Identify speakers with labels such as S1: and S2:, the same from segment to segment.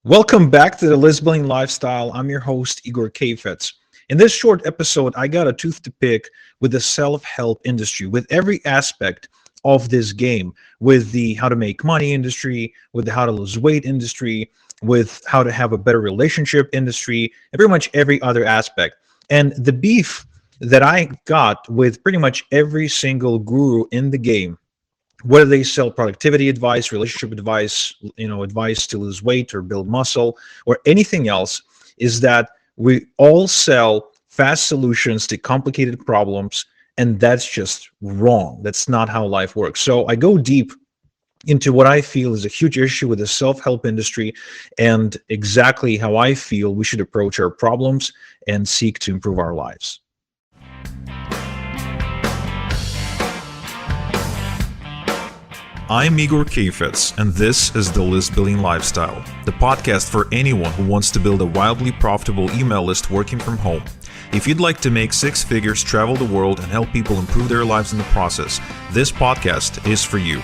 S1: Welcome back to the Lisbon Lifestyle. I'm your host, Igor Kafetz. In this short episode, I got a tooth to pick with the self-help industry, with every aspect of this game, with the how to make money industry, with the how to lose weight industry, with how to have a better relationship industry, and pretty much every other aspect. And the beef that I got with pretty much every single guru in the game, whether they sell productivity advice, relationship advice, advice to lose weight or build muscle or anything else, is that we all sell fast solutions to complicated problems, and that's just wrong. That's not how life works. So I go deep into what I feel is a huge issue with the self-help industry and exactly how I feel we should approach our problems and seek to improve our lives.
S2: I'm Igor Kafetz, and this is the List Building Lifestyle, the podcast for anyone who wants to build a wildly profitable email list working from home. If you'd like to make six figures, travel the world, and help people improve their lives in the process, this podcast is for you.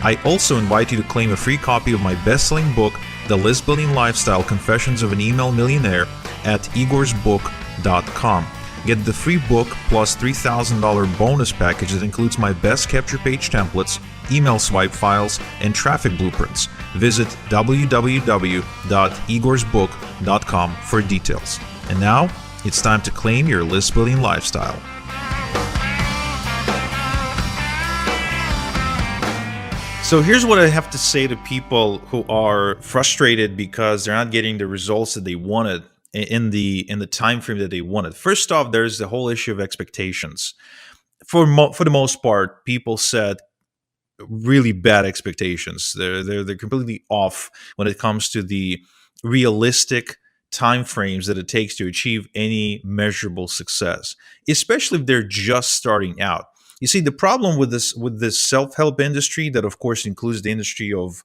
S2: I also invite you to claim a free copy of my best-selling book, The List Building Lifestyle: Confessions of an Email Millionaire, at igorsbook.com. Get the free book plus $3,000 bonus package that includes my best capture page templates, email swipe files, and traffic blueprints. Visit www.igorsbook.com for details. And now, it's time to claim your list building lifestyle. So here's what I have to say to people who are frustrated because they're not getting the results that they wanted in the time frame that they wanted. First off, there's the whole issue of expectations. For the most part, people set really bad expectations. They're completely off when it comes to the realistic time frames that it takes to achieve any measurable success, especially if they're just starting out. You see, the problem with this self-help industry, that of course includes the industry of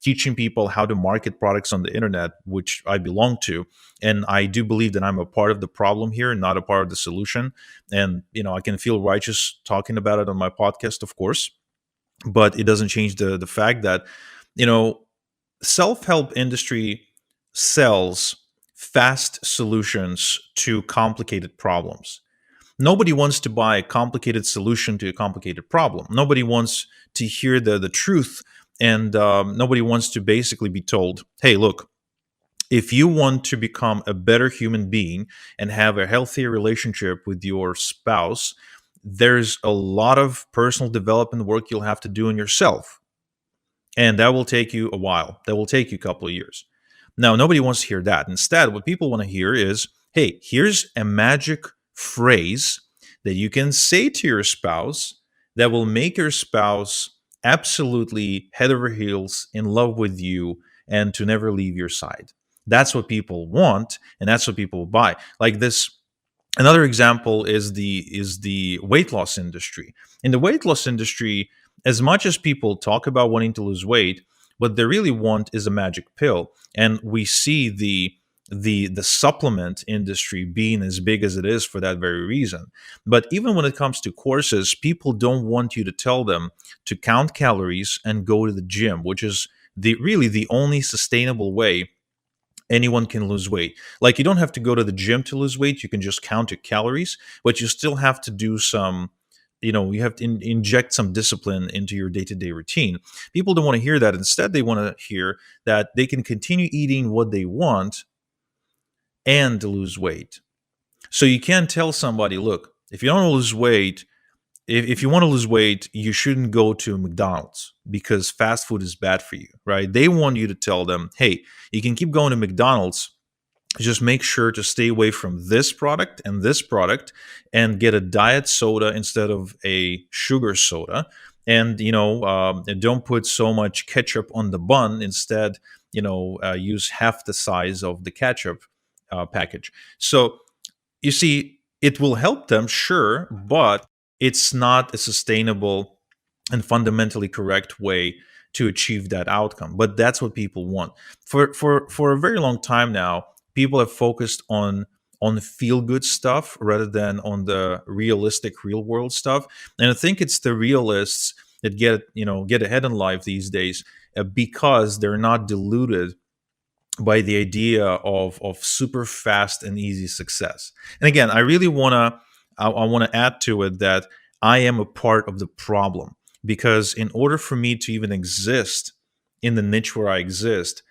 S2: teaching people how to market products on the internet, which I belong to. And I do believe that I'm a part of the problem here, not a part of the solution. And, I can feel righteous talking about it on my podcast, of course, but it doesn't change the fact that, self-help industry sells fast solutions to complicated problems. Nobody wants to buy a complicated solution to a complicated problem. Nobody wants to hear the truth. And nobody wants to basically be told, hey, look, if you want to become a better human being and have a healthier relationship with your spouse, there's a lot of personal development work you'll have to do on yourself. And that will take you a while. That will take you a couple of years. Now, nobody wants to hear that. Instead, what people want to hear is, hey, here's a magic phrase that you can say to your spouse that will make your spouse absolutely head over heels in love with you and to never leave your side. That's what people want, and that's what people buy. Like this, another example is the weight loss industry. In the weight loss industry, as much as people talk about wanting to lose weight, what they really want is a magic pill. And we see the supplement industry being as big as it is for that very reason. But even when it comes to courses, people don't want you to tell them to count calories and go to the gym, which is really the only sustainable way anyone can lose weight. Like, you don't have to go to the gym to lose weight. You can just count your calories, but you still have to do some, you have to inject some discipline into your day-to-day routine. People don't want to hear that. Instead, they want to hear that they can continue eating what they want and lose weight. So you can't tell somebody, look, if you don't lose weight, if you want to lose weight, you shouldn't go to McDonald's because fast food is bad for you, right? They want you to tell them, hey, you can keep going to McDonald's, just make sure to stay away from this product and get a diet soda instead of a sugar soda. And, don't put so much ketchup on the bun. Instead, use half the size of the ketchup package. So you see, it will help them, sure, but it's not a sustainable and fundamentally correct way to achieve that outcome. But that's what people want. For a very long time now, people have focused on feel good stuff rather than on the realistic real world stuff. And I think it's the realists that get ahead in life these days because they're not deluded by the idea of super fast and easy success. And again, I really I want to add to it that I am a part of the problem, because in order for me to even exist in the niche where I exist,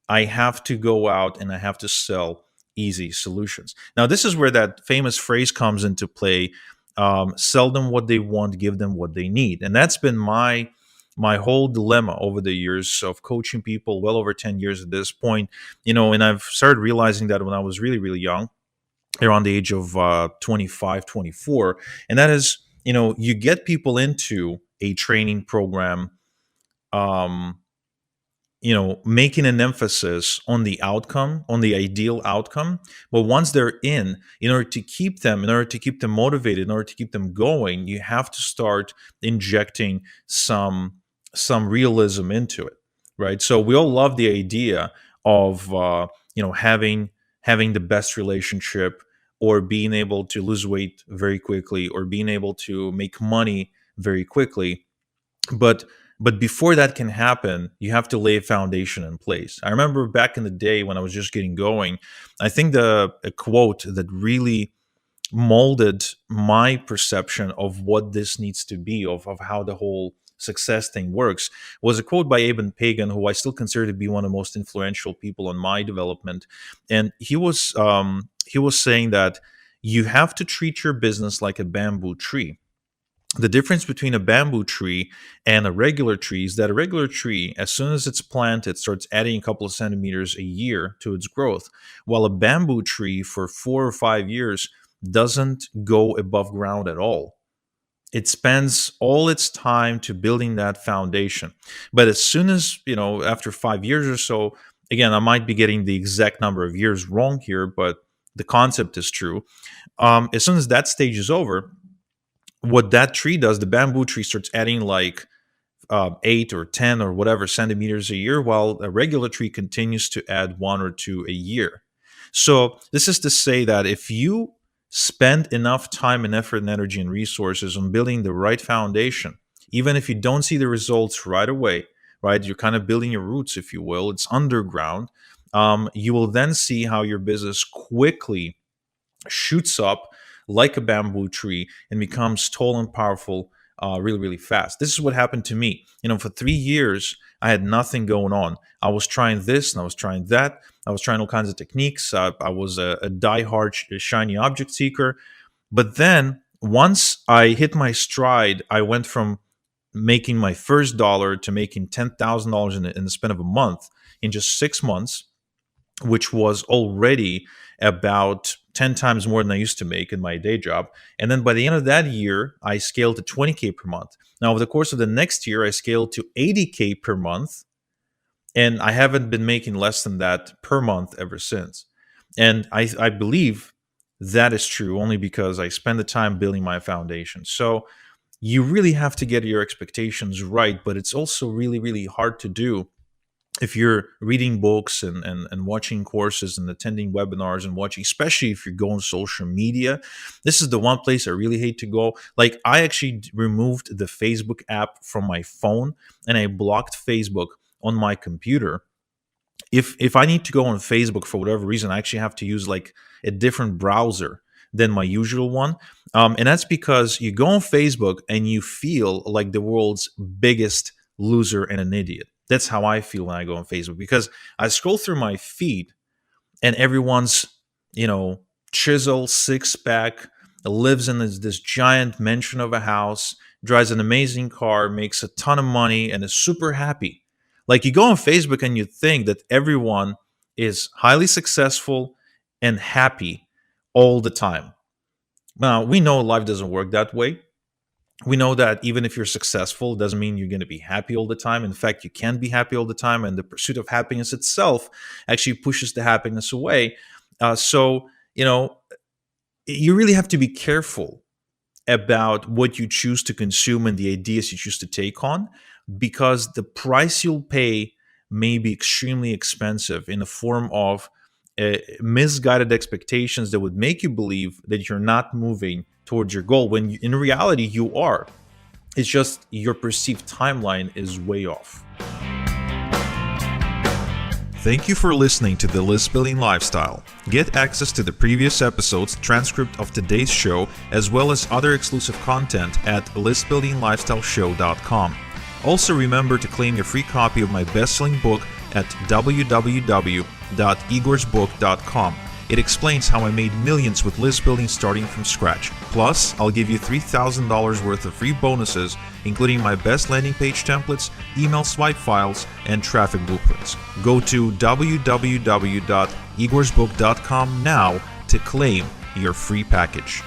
S2: I have to go out and I have to sell easy solutions. Now, this is where that famous phrase comes into play: sell them what they want, give them what they need. And that's been my whole dilemma over the years of coaching people, well over 10 years at this point. And I've started realizing that when I was really, really young, around the age of 25, 24. And that is, you get people into a training program, um, making an emphasis on the outcome, on the ideal outcome. But once they're in order to keep them, in order to keep them motivated, in order to keep them going, you have to start injecting some realism into it, right? So we all love the idea of having the best relationship, or being able to lose weight very quickly, or being able to make money very quickly. But before that can happen, you have to lay a foundation in place. I remember back in the day when I was just getting going, I think a quote that really molded my perception of what this needs to be, of how the whole success thing works, was a quote by Eben Pagan, who I still consider to be one of the most influential people on my development. And he was saying that you have to treat your business like a bamboo tree. The difference between a bamboo tree and a regular tree is that a regular tree, as soon as it's planted, starts adding a couple of centimeters a year to its growth, while a bamboo tree for 4 or 5 years doesn't go above ground at all. It spends all its time to building that foundation. But as soon as, after 5 years or so, again, I might be getting the exact number of years wrong here, but the concept is true. As soon as that stage is over, what that tree does, the bamboo tree starts adding like 8 or 10 or whatever centimeters a year, while a regular tree continues to add 1 or 2 a year. So this is to say that if you spend enough time and effort and energy and resources on building the right foundation, even if you don't see the results right away, right, you're kind of building your roots, if you will, it's underground, you will then see how your business quickly shoots up like a bamboo tree and becomes tall and powerful really, really fast. This is what happened to me. For 3 years, I had nothing going on. I was trying this and I was trying that. I was trying all kinds of techniques. I was a diehard shiny object seeker. But then once I hit my stride, I went from making my first dollar to making $10,000 in the span of a month in just 6 months, which was already about 10 times more than I used to make in my day job. And then by the end of that year, I scaled to 20K per month. Now, over the course of the next year, I scaled to 80K per month. And I haven't been making less than that per month ever since. And I believe that is true only because I spend the time building my foundation. So you really have to get your expectations right, but it's also really, really hard to do if you're reading books and watching courses and attending webinars and watching, especially if you're going social media. This is the one place I really hate to go. Like, I actually removed the Facebook app from my phone and I blocked Facebook on my computer. If I need to go on Facebook for whatever reason, I actually have to use like a different browser than my usual one. And that's because you go on Facebook and you feel like the world's biggest loser and an idiot. That's how I feel when I go on Facebook, because I scroll through my feed and everyone's, chisel, six pack, lives in this giant mansion of a house, drives an amazing car, makes a ton of money, and is super happy. Like, you go on Facebook and you think that everyone is highly successful and happy all the time. Now, we know life doesn't work that way. We know that even if you're successful, it doesn't mean you're going to be happy all the time. In fact, you can be happy all the time, and the pursuit of happiness itself actually pushes the happiness away. So, you really have to be careful about what you choose to consume and the ideas you choose to take on, because the price you'll pay may be extremely expensive in the form of misguided expectations that would make you believe that you're not moving towards your goal, when in reality you are. It's just your perceived timeline is way off. Thank you for listening to the List Building Lifestyle. Get access to the previous episodes, transcript of today's show, as well as other exclusive content at listbuildinglifestyleshow.com. Also remember to claim your free copy of my best-selling book at www.igorsbook.com. It explains how I made millions with list building starting from scratch. Plus, I'll give you $3,000 worth of free bonuses, including my best landing page templates, email swipe files, and traffic blueprints. Go to www.igorsbook.com now to claim your free package.